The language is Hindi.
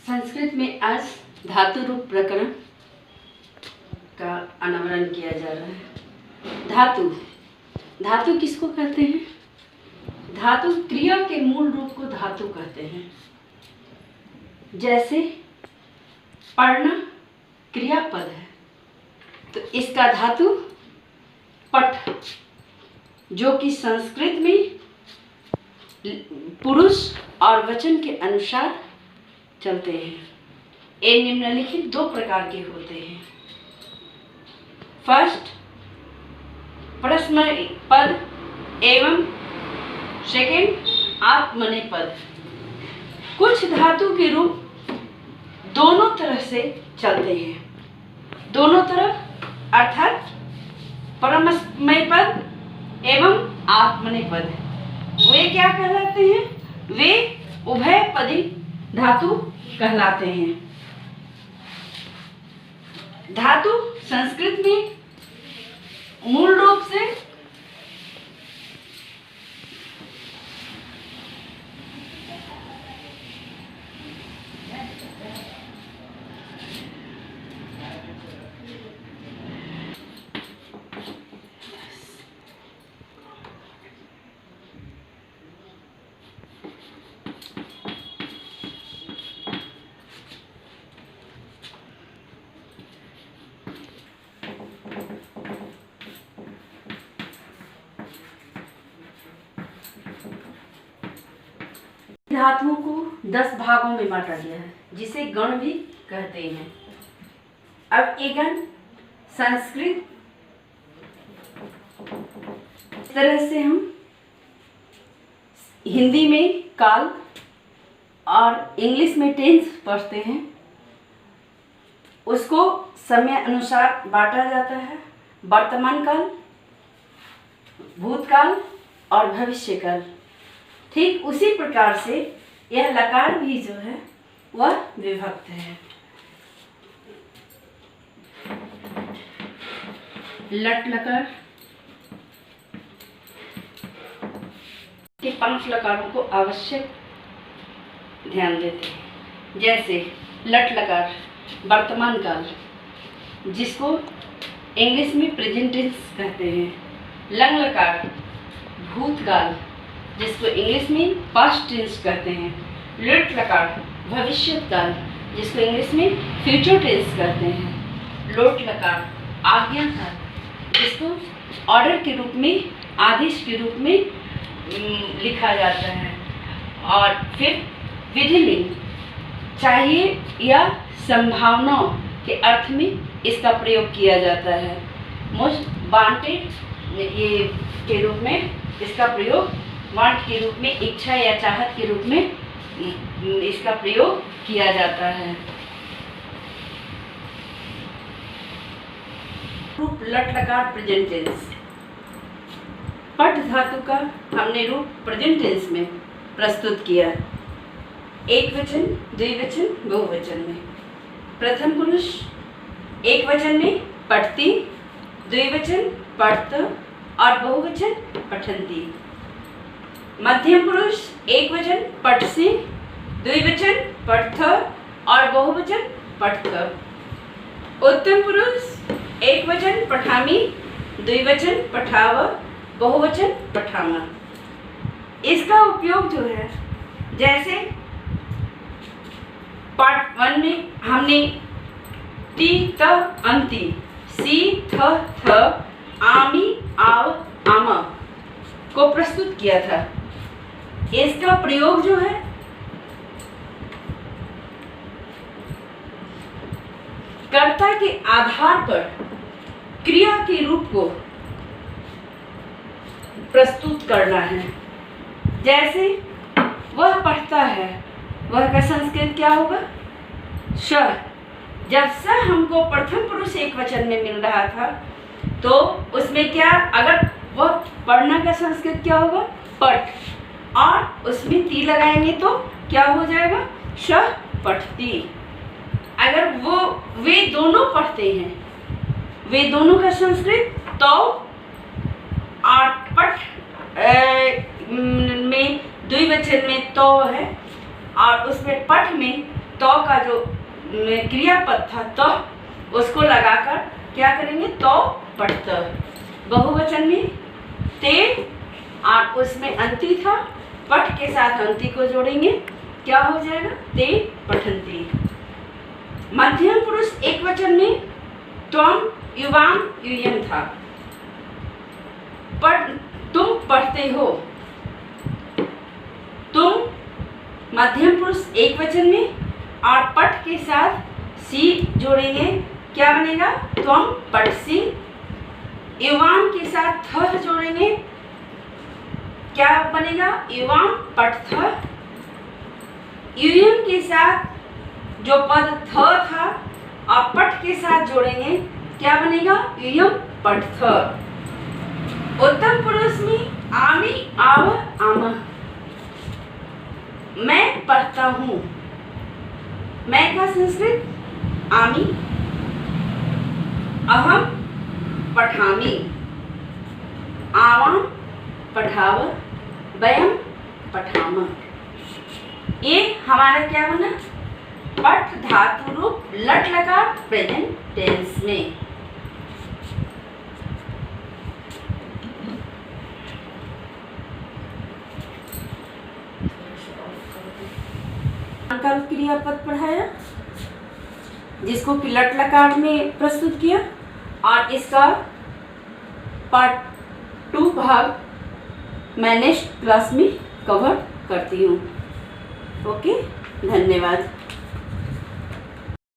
संस्कृत में आज धातु रूप प्रकरण का अनावरण किया जा रहा है। धातु किसको कहते हैं? धातु क्रिया के मूल रूप को धातु कहते हैं। जैसे पढ़ना क्रियापद है तो इसका धातु पठ, जो कि संस्कृत में पुरुष और वचन के अनुसार चलते हैं। ये निम्नलिखित दो प्रकार के होते हैं। फर्स्ट परस्मैपदी पद एवं सेकंड आत्मनेपदी पद। कुछ धातु के रूप दोनों तरह से चलते हैं। दोनों तरफ अर्थात परस्मैपदी पद एवं आत्मनेपदी पद। वे क्या कहलाते हैं? वे उभयपदी धातु कहलाते हैं। धातु संस्कृत में मूल रूप से धातुओं को 10 भागों में बांटा गया है, जिसे गण भी कहते हैं। अब ये गण संस्कृत इस तरह से हम हिंदी में काल और इंग्लिश में टेंस पढ़ते हैं, उसको समय अनुसार बांटा जाता है। वर्तमान काल, भूतकाल और भविष्यकाल। ठीक उसी प्रकार से यह लकार भी जो है वह विभक्त है। लट लकार के 5 लकारों को आवश्यक ध्यान देते हैं। जैसे लट लकार वर्तमान काल, जिसको इंग्लिश में प्रेजेंट टेंस कहते हैं। लंग लकार भूतकाल, जिसको इंग्लिश में पास्ट टेंस कहते हैं। लट लकार भविष्य काल, जिसको इंग्लिश में फ्यूचर टेंस कहते हैं। लोट लकार आज्ञा काल, जिसको ऑर्डर के रूप में, आदेश के रूप में लिखा जाता है। और फिर विधिलिंग चाहिए या संभावनाओं के अर्थ में इसका प्रयोग किया जाता है। मोस्ट वांटेड ये के रूप में इसका प्रयोग, वांट के रूप में, इच्छा या चाहत के रूप में इसका प्रयोग किया जाता है। रूप लट लकार प्रेजेंट टेंस। पठ धातु का हमने रूप प्रेजेंट टेंस में प्रस्तुत किया। एक वचन, द्विवचन, बहुवचन में। प्रथम पुरुष एक वचन में पठती, द्विवचन पठत और बहुवचन पठन्ति। मध्यम पुरुष एक वचन पठसि, द्विवचन पठथ और बहुवचन पठत। उत्तम पुरुष एक वचन पठामि, द्विवचन पठाव, बहुवचन पठाम। इसका उपयोग जो है, जैसे पार्ट 1 में हमने ती त अंति, सी थ थ, आमी आव आम को प्रस्तुत किया था। इसका प्रयोग जो है कर्ता के आधार पर क्रिया के रूप को प्रस्तुत करना है। जैसे वह पढ़ता है, वह का संस्कृत क्या होगा? श। जब स हमको प्रथम पुरुष एक वचन में मिल रहा था तो उसमें क्या, अगर वह पढ़ना का संस्कृत क्या होगा? पठ। और उसमें ती लगाएंगे तो क्या हो जाएगा? श पठती। अगर वे दोनों पढ़ते हैं, वे दोनों का संस्कृत तो, और पठ में द्विवचन में तो है और उसमें पठ में तो का जो क्रियापद था तो उसको लगाकर क्या करेंगे, तो पठत। बहुवचन में ते और उसमें अंति था, पठ के साथ अंति को जोड़ेंगे, क्या हो जाएगा, ते पठन्ति। मध्यम पुरुष एक वचन में त्वम युवाम यूयम था, तुम पढ़ते हो। तुम मध्यम पुरुष एक वचन में और पठ के साथ सी जोड़ेंगे, क्या बनेगा, त्वम पठसी। युवाम के साथ थ जोड़ेंगे, क्या बनेगा, युवाम पठथ। यूयम के साथ जो पद थ था और पठ के साथ जोड़ेंगे, क्या बनेगा, यूयम पठथ। उत्तम पुरुष में आमी आव आम, मैं पढ़ता हूँ। मैं का संस्कृत आमी, अहम पठामि, आवाम पठाव, वयम पठाम। ये हमारा क्या बना, पठ धातु रूप लट लकार प्रेजेंट टेंस में। क्रियापद पढ़ाया जिसको कि लट लकार में प्रस्तुत किया, और इसका पार्ट 2 भाग मैं नेक्स्ट क्लास में कवर करती हूँ। ओके, धन्यवाद।